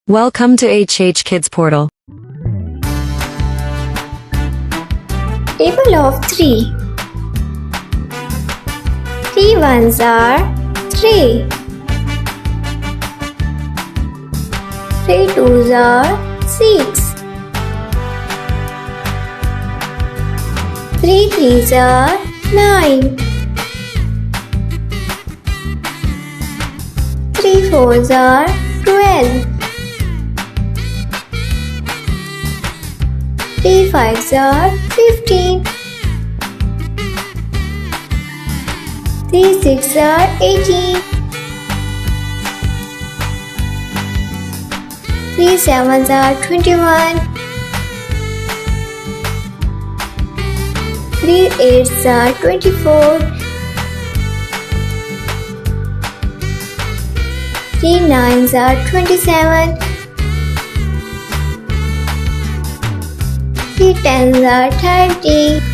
Welcome to HHkidsportal. Table of 3. 3 ones are 3. 3 twos are 6. 3 threes are 9. 3 fours are 12. 3 fives are 15. 3 sixes are 18. 3 sevens are 21. 3 eights are 24. 3 nines are 27. 3 tens are 30.